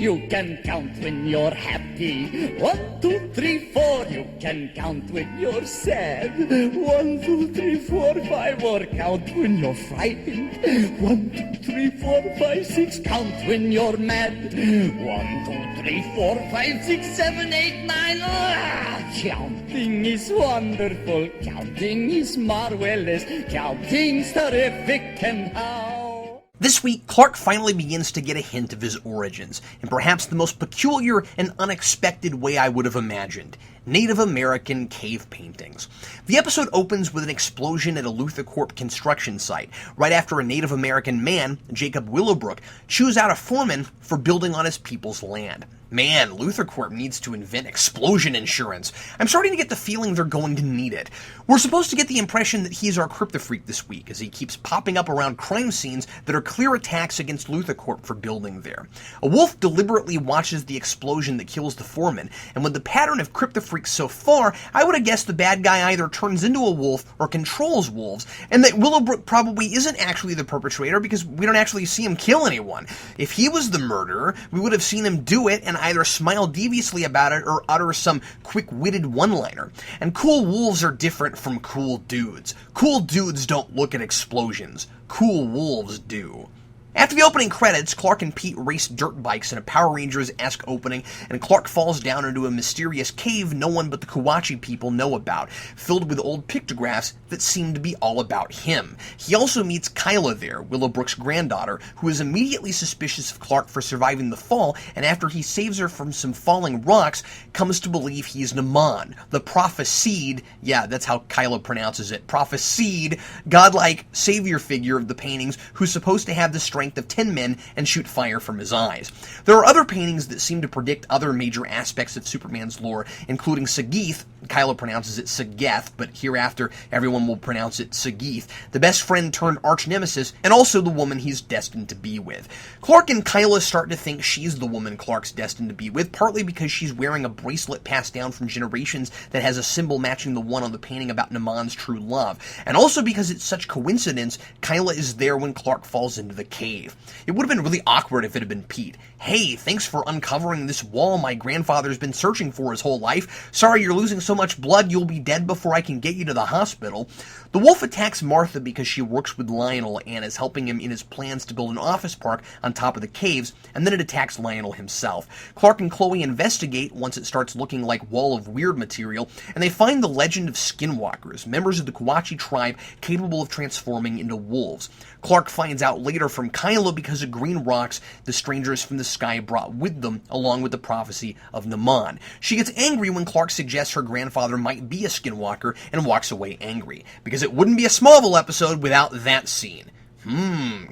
you can count when you're happy. 1, 2, 3, 4, you can count when you're sad. 1, 2, 3, 4, 5, or count when you're frightened. 1, 2, 3, 4, 5, 6, count when you're mad. 1, 2, 3, 4, 5, 6, 7, 8, 9. Counting is wonderful. Counting is marvelous. Counting's terrific, and how? This week, Clark finally begins to get a hint of his origins, in perhaps the most peculiar and unexpected way I would have imagined: Native American cave paintings. The episode opens with an explosion at a LuthorCorp construction site, right after a Native American man, Jacob Willowbrook, chews out a foreman for building on his people's land. Man, LuthorCorp needs to invent explosion insurance. I'm starting to get the feeling they're going to need it. We're supposed to get the impression that he's our Kryptofreak this week, as he keeps popping up around crime scenes that are clear attacks against LuthorCorp for building there. A wolf deliberately watches the explosion that kills the foreman, and with the pattern of Kryptofreaks so far, I would have guessed the bad guy either turns into a wolf or controls wolves, and that Willowbrook probably isn't actually the perpetrator because we don't actually see him kill anyone. If he was the murderer, we would have seen him do it and either smile deviously about it or utter some quick-witted one-liner. And cool wolves are different from cool dudes. Cool dudes don't look at explosions. Cool wolves do. After the opening credits, Clark and Pete race dirt bikes in a Power Rangers-esque opening, and Clark falls down into a mysterious cave no one but the Kawachi people know about, filled with old pictographs that seem to be all about him. He also meets Kyla there, Willowbrook's granddaughter, who is immediately suspicious of Clark for surviving the fall, and after he saves her from some falling rocks, comes to believe he's Naman, the prophesied, yeah, that's how Kyla pronounces it, prophesied, godlike savior figure of the paintings who's supposed to have the strength of 10 men and shoot fire from his eyes. There are other paintings that seem to predict other major aspects of Superman's lore, including Sagith, Kyla pronounces it Sageth, but hereafter everyone will pronounce it Sagith, the best friend turned arch-nemesis, and also the woman he's destined to be with. Clark and Kyla start to think she's the woman Clark's destined to be with, partly because she's wearing a bracelet passed down from generations that has a symbol matching the one on the painting about Naman's true love, and also because it's such coincidence Kyla is there when Clark falls into the cave. It would have been really awkward if it had been Pete. Hey, thanks for uncovering this wall my grandfather's been searching for his whole life. Sorry you're losing so much blood you'll be dead before I can get you to the hospital. The wolf attacks Martha because she works with Lionel and is helping him in his plans to build an office park on top of the caves, and then it attacks Lionel himself. Clark and Chloe investigate once it starts looking like Wall of Weird material, and they find the legend of Skinwalkers, members of the Kawachi tribe capable of transforming into wolves. Clark finds out later from Kyla because of green rocks the strangers from the sky brought with them, along with the prophecy of Naman. She gets angry when Clark suggests her grandfather might be a Skinwalker and walks away angry, because it wouldn't be a Smallville episode without that scene.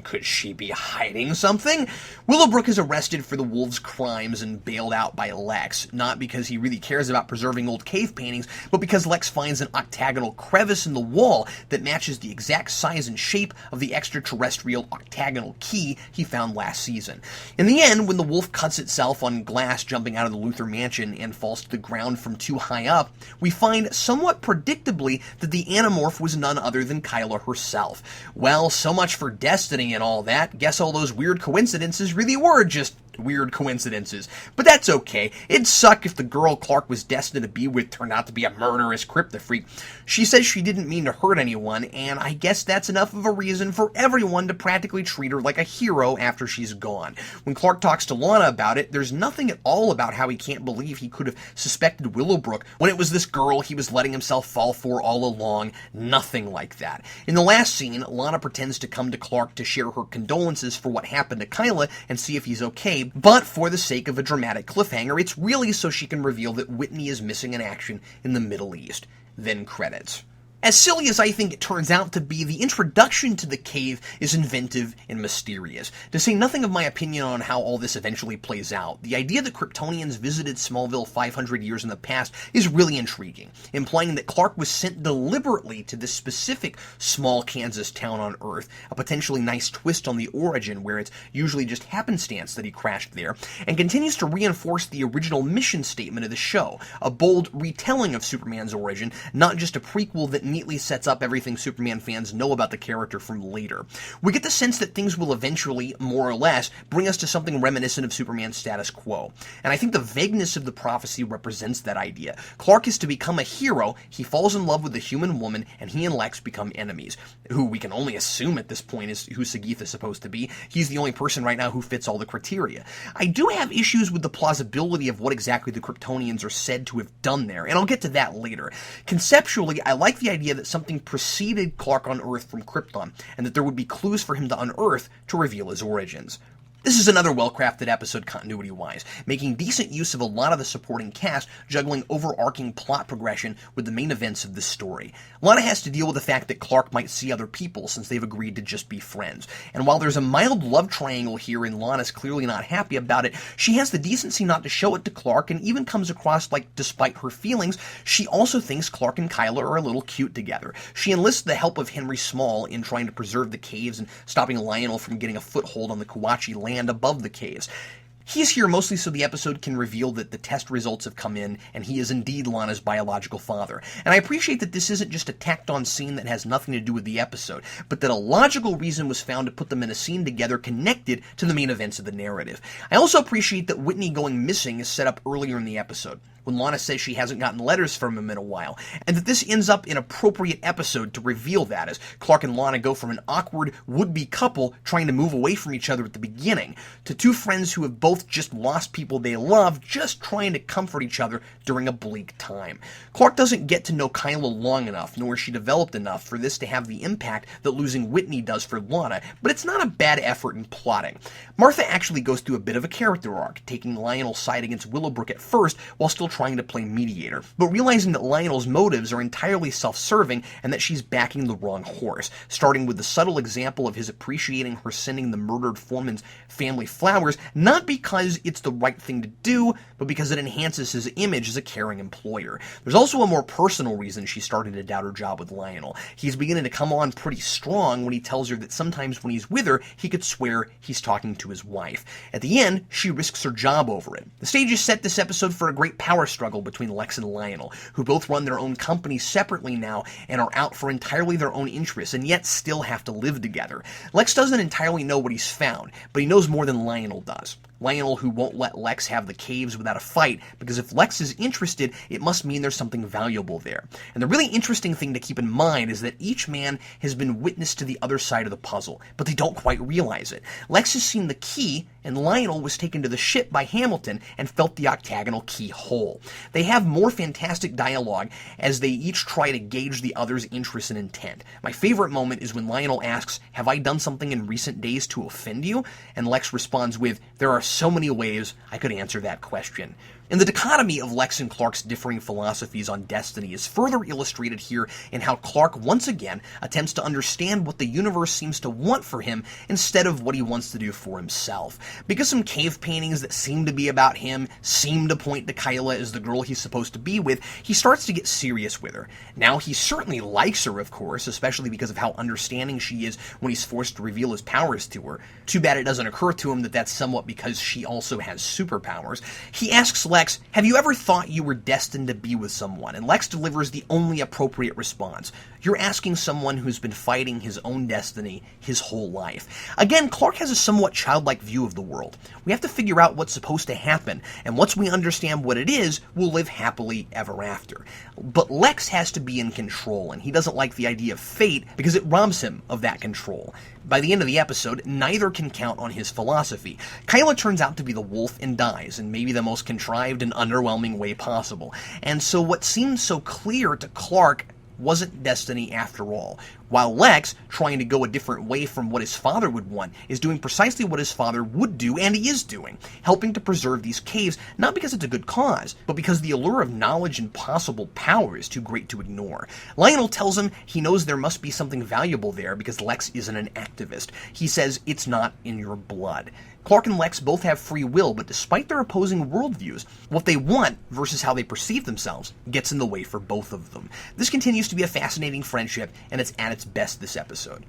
Could she be hiding something? Willowbrook is arrested for the wolves' crimes and bailed out by Lex, not because he really cares about preserving old cave paintings, but because Lex finds an octagonal crevice in the wall that matches the exact size and shape of the extraterrestrial octagonal key he found last season. In the end, when the wolf cuts itself on glass jumping out of the Luthor mansion and falls to the ground from too high up, we find somewhat predictably that the Animorph was none other than Kyla herself. Well, so much for destiny and all that. Guess all those weird coincidences really were just weird coincidences. But that's okay. It'd suck if the girl Clark was destined to be with turned out to be a murderous Kryptofreak. She says she didn't mean to hurt anyone, and I guess that's enough of a reason for everyone to practically treat her like a hero after she's gone. When Clark talks to Lana about it, there's nothing at all about how he can't believe he could have suspected Willowbrook when it was this girl he was letting himself fall for all along. Nothing like that. In the last scene, Lana pretends to come to Clark to share her condolences for what happened to Kyla and see if he's okay, but for the sake of a dramatic cliffhanger, it's really so she can reveal that Whitney is missing in action in the Middle East. Then credits. As silly as I think it turns out to be, the introduction to the cave is inventive and mysterious. To say nothing of my opinion on how all this eventually plays out, the idea that Kryptonians visited Smallville 500 years in the past is really intriguing, implying that Clark was sent deliberately to this specific small Kansas town on Earth, a potentially nice twist on the origin where it's usually just happenstance that he crashed there, and continues to reinforce the original mission statement of the show, a bold retelling of Superman's origin, not just a prequel that neatly sets up everything Superman fans know about the character from later. We get the sense that things will eventually, more or less, bring us to something reminiscent of Superman's status quo. And I think the vagueness of the prophecy represents that idea. Clark is to become a hero, he falls in love with a human woman, and he and Lex become enemies, who we can only assume at this point is who Sagith is supposed to be. He's the only person right now who fits all the criteria. I do have issues with the plausibility of what exactly the Kryptonians are said to have done there, and I'll get to that later. Conceptually, I like the idea that something preceded Clark on Earth from Krypton, and that there would be clues for him to unearth to reveal his origins. This is another well-crafted episode continuity-wise, making decent use of a lot of the supporting cast, juggling overarching plot progression with the main events of the story. Lana has to deal with the fact that Clark might see other people since they've agreed to just be friends. And while there's a mild love triangle here and Lana's clearly not happy about it, she has the decency not to show it to Clark and even comes across like, despite her feelings, she also thinks Clark and Kyla are a little cute together. She enlists the help of Henry Small in trying to preserve the caves and stopping Lionel from getting a foothold on the Kawatche land above the caves. He's here mostly so the episode can reveal that the test results have come in and he is indeed Lana's biological father. And I appreciate that this isn't just a tacked-on scene that has nothing to do with the episode, but that a logical reason was found to put them in a scene together connected to the main events of the narrative. I also appreciate that Whitney going missing is set up earlier in the episode, when Lana says she hasn't gotten letters from him in a while, and that this ends up in an appropriate episode to reveal that, as Clark and Lana go from an awkward would-be couple trying to move away from each other at the beginning, to two friends who have both just lost people they love, just trying to comfort each other during a bleak time. Clark doesn't get to know Kyla long enough, nor is she developed enough for this to have the impact that losing Whitney does for Lana, but it's not a bad effort in plotting. Martha actually goes through a bit of a character arc, taking Lionel's side against Willowbrook at first, while still trying to play mediator, but realizing that Lionel's motives are entirely self-serving and that she's backing the wrong horse, starting with the subtle example of his appreciating her sending the murdered foreman's family flowers, not because it's the right thing to do, but because it enhances his image as a caring employer. There's also a more personal reason she started to doubt her job with Lionel. He's beginning to come on pretty strong when he tells her that sometimes when he's with her, he could swear he's talking to his wife. At the end, she risks her job over it. The stage is set this episode for a great power struggle between Lex and Lionel, who both run their own companies separately now and are out for entirely their own interests and yet still have to live together. Lex doesn't entirely know what he's found, but he knows more than Lionel does. Lionel who won't let Lex have the caves without a fight, because if Lex is interested, it must mean there's something valuable there. And the really interesting thing to keep in mind is that each man has been witness to the other side of the puzzle, but they don't quite realize it. Lex has seen the key, and Lionel was taken to the ship by Hamilton and felt the octagonal keyhole. They have more fantastic dialogue as they each try to gauge the other's interest and intent. My favorite moment is when Lionel asks, "Have I done something in recent days to offend you?" And Lex responds with, "There are so many ways I could answer that question." And the dichotomy of Lex and Clark's differing philosophies on destiny is further illustrated here in how Clark once again attempts to understand what the universe seems to want for him instead of what he wants to do for himself. Because some cave paintings that seem to be about him seem to point to Kyla as the girl he's supposed to be with, he starts to get serious with her. Now, he certainly likes her, of course, especially because of how understanding she is when he's forced to reveal his powers to her. Too bad it doesn't occur to him that that's somewhat because she also has superpowers. He asks Lex, "Have you ever thought you were destined to be with someone?" And Lex delivers the only appropriate response. "You're asking someone who's been fighting his own destiny his whole life." Again, Clark has a somewhat childlike view of the world. We have to figure out what's supposed to happen, and once we understand what it is, we'll live happily ever after. But Lex has to be in control, and he doesn't like the idea of fate because it robs him of that control. By the end of the episode, neither can count on his philosophy. Kyla turns out to be the wolf and dies in maybe the most contrived and underwhelming way possible. And so what seemed so clear to Clark wasn't destiny after all, while Lex, trying to go a different way from what his father would want, is doing precisely what his father would do, and he is doing, helping to preserve these caves, not because it's a good cause, but because the allure of knowledge and possible power is too great to ignore. Lionel tells him he knows there must be something valuable there because Lex isn't an activist. He says it's not in your blood. Clark and Lex both have free will, but despite their opposing worldviews, what they want versus how they perceive themselves gets in the way for both of them. This continues to be a fascinating friendship, and it's at its best this episode.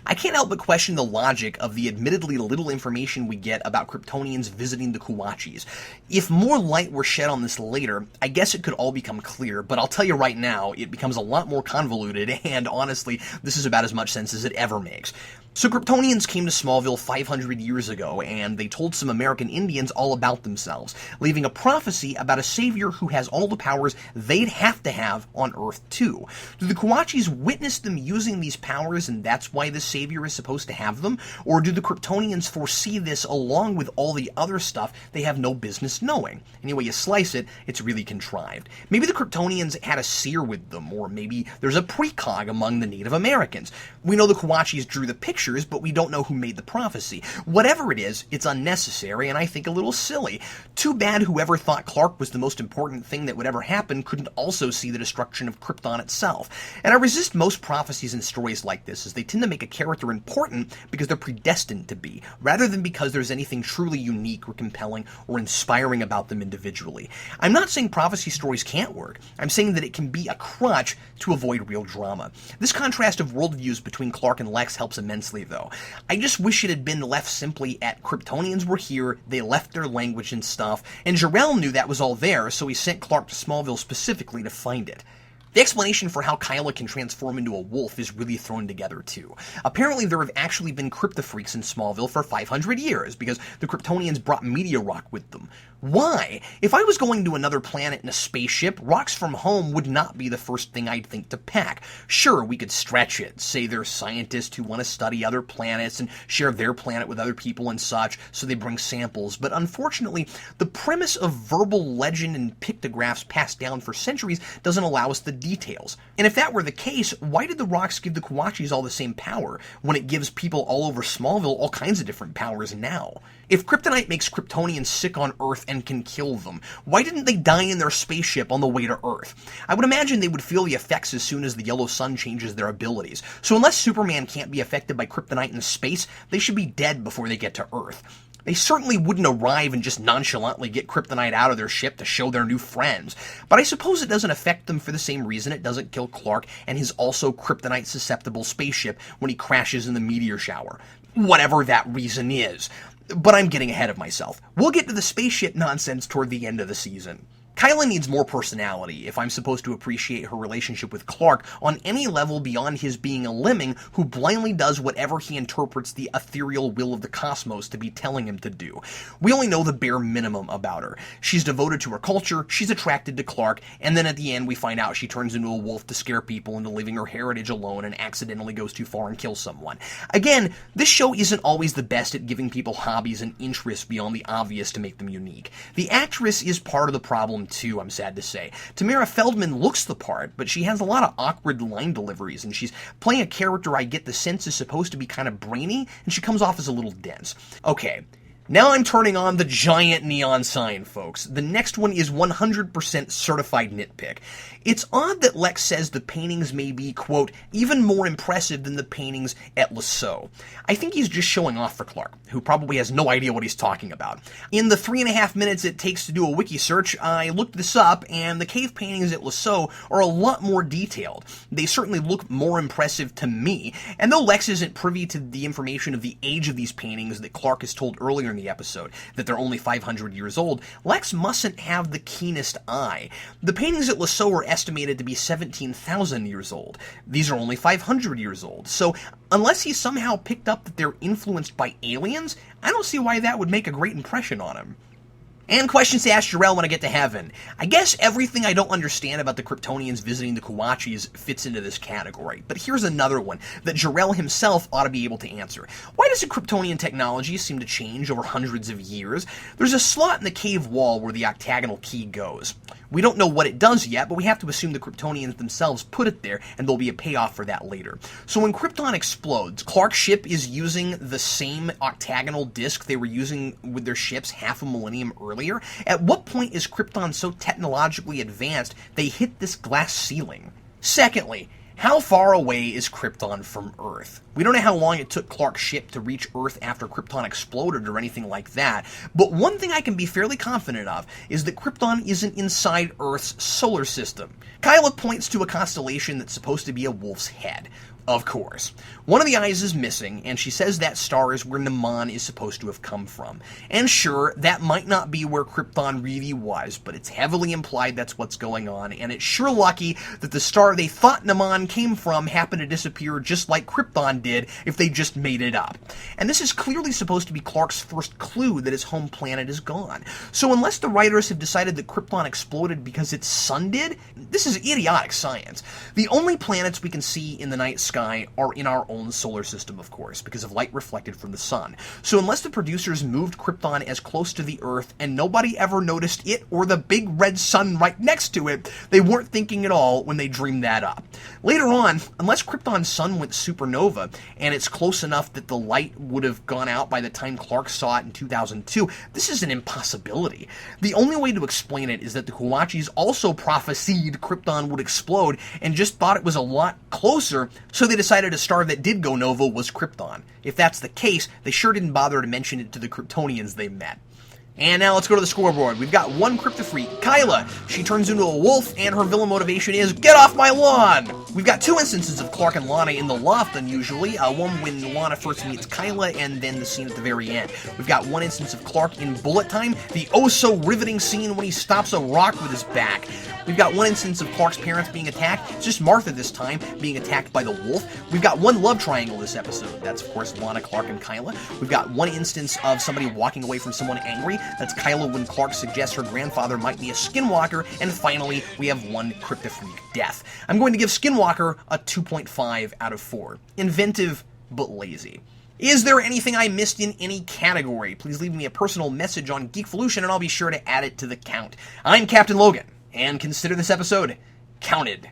I can't help but question the logic of the admittedly little information we get about Kryptonians visiting the Kawachis. If more light were shed on this later, I guess it could all become clear, but I'll tell you right now, it becomes a lot more convoluted, and honestly, this is about as much sense as it ever makes. So Kryptonians came to Smallville 500 years ago, and they told some American Indians all about themselves, leaving a prophecy about a savior who has all the powers they'd have to have on Earth too. Do the Kawachis witness them using these powers, and that's why the savior is supposed to have them? Or do the Kryptonians foresee this along with all the other stuff they have no business knowing? Any way you slice it, it's really contrived. Maybe the Kryptonians had a seer with them, or maybe there's a precog among the Native Americans. We know the Kawachis drew the pictures, but we don't know who made the prophecy. Whatever it is, it's unnecessary and I think a little silly. Too bad whoever thought Clark was the most important thing that would ever happen couldn't also see the destruction of Krypton itself. And I resist most prophecies and stories like this, as they tend to make a character important because they're predestined to be, rather than because there's anything truly unique or compelling or inspiring about them individually. I'm not saying prophecy stories can't work. I'm saying that it can be a crutch to avoid real drama. This contrast of worldviews between Clark and Lex helps immensely, though. I just wish it had been left simply at Kryptonians were here, they left their language and stuff, and Jor-El knew that was all there, so he sent Clark to Smallville specifically to find it. The explanation for how Kyla can transform into a wolf is really thrown together, too. Apparently, there have actually been Kryptofreaks in Smallville for 500 years, because the Kryptonians brought meteor rock with them. Why? If I was going to another planet in a spaceship, rocks from home would not be the first thing I'd think to pack. Sure, we could stretch it, say there's scientists who want to study other planets and share their planet with other people and such, so they bring samples, but unfortunately, the premise of verbal legend and pictographs passed down for centuries doesn't allow us the details. And if that were the case, why did the rocks give the Kawachis all the same power, when it gives people all over Smallville all kinds of different powers now? If kryptonite makes Kryptonians sick on Earth and can kill them, why didn't they die in their spaceship on the way to Earth? I would imagine they would feel the effects as soon as the yellow sun changes their abilities. So unless Superman can't be affected by kryptonite in space, they should be dead before they get to Earth. They certainly wouldn't arrive and just nonchalantly get kryptonite out of their ship to show their new friends, but I suppose it doesn't affect them for the same reason it doesn't kill Clark and his also kryptonite-susceptible spaceship when he crashes in the meteor shower. Whatever that reason is. But I'm getting ahead of myself. We'll get to the spaceship nonsense toward the end of the season. Kyla needs more personality if I'm supposed to appreciate her relationship with Clark on any level beyond his being a lemming who blindly does whatever he interprets the ethereal will of the cosmos to be telling him to do. We only know the bare minimum about her. She's devoted to her culture, she's attracted to Clark, and then at the end we find out she turns into a wolf to scare people into leaving her heritage alone and accidentally goes too far and kills someone. Again, this show isn't always the best at giving people hobbies and interests beyond the obvious to make them unique. The actress is part of the problem too, I'm sad to say. Tamara Feldman looks the part, but she has a lot of awkward line deliveries, and she's playing a character I get the sense is supposed to be kind of brainy, and she comes off as a little dense. Okay, now I'm turning on the giant neon sign, folks. The next one is 100% certified nitpick. It's odd that Lex says the paintings may be, quote, even more impressive than the paintings at Lasso. I think he's just showing off for Clark, who probably has no idea what he's talking about. In the 3.5 minutes it takes to do a wiki search, I looked this up, and the cave paintings at Lasso are a lot more detailed. They certainly look more impressive to me, and though Lex isn't privy to the information of the age of these paintings that Clark is told earlier in the episode, that they're only 500 years old, Lex mustn't have the keenest eye. The paintings at Lasso are estimated to be 17,000 years old. These are only 500 years old. So unless he somehow picked up that they're influenced by aliens, I don't see why that would make a great impression on him. And questions to ask Jor-El when I get to heaven. I guess everything I don't understand about the Kryptonians visiting the Kawachis fits into this category. But here's another one that Jor-El himself ought to be able to answer. Why does the Kryptonian technology seem to change over hundreds of years? There's a slot in the cave wall where the octagonal key goes. We don't know what it does yet, but we have to assume the Kryptonians themselves put it there, and there'll be a payoff for that later. So when Krypton explodes, Clark's ship is using the same octagonal disk they were using with their ships half a millennium earlier. At what point is Krypton so technologically advanced they hit this glass ceiling? Secondly, how far away is Krypton from Earth? We don't know how long it took Clark's ship to reach Earth after Krypton exploded or anything like that, but one thing I can be fairly confident of is that Krypton isn't inside Earth's solar system. Kyla points to a constellation that's supposed to be a wolf's head. Of course. One of the eyes is missing, and she says that star is where Naman is supposed to have come from. And sure, that might not be where Krypton really was, but it's heavily implied that's what's going on, and it's sure lucky that the star they thought Naman came from happened to disappear just like Krypton did if they just made it up. And this is clearly supposed to be Clark's first clue that his home planet is gone. So unless the writers have decided that Krypton exploded because its sun did, this is idiotic science. The only planets we can see in the night sky are in our own solar system, of course, because of light reflected from the sun. So unless the producers moved Krypton as close to the Earth and nobody ever noticed it or the big red sun right next to it, they weren't thinking at all when they dreamed that up. Later on, unless Krypton's sun went supernova and it's close enough that the light would have gone out by the time Clark saw it in 2002, this is an impossibility. The only way to explain it is that the Kawachis also prophesied Krypton would explode and just thought it was a lot closer, so they decided a star that did go nova was Krypton. If that's the case, they sure didn't bother to mention it to the Kryptonians they met. And now let's go to the scoreboard. We've got one Kryptofreak, Kyla. She turns into a wolf, and her villain motivation is, get off my lawn! We've got two instances of Clark and Lana in the loft, unusually. One when Lana first meets Kyla, and then the scene at the very end. We've got one instance of Clark in bullet time, the oh-so-riveting scene when he stops a rock with his back. We've got one instance of Clark's parents being attacked. It's just Martha this time, being attacked by the wolf. We've got one love triangle this episode. That's, of course, Lana, Clark, and Kyla. We've got one instance of somebody walking away from someone angry. That's Kyla when Clark suggests her grandfather might be a Skinwalker. And finally, we have one Kryptofreak death. I'm going to give Skinwalker a 2.5 out of 4. Inventive, but lazy. Is there anything I missed in any category? Please leave me a personal message on Geekvolution, and I'll be sure to add it to the count. I'm Captain Logan, and consider this episode counted.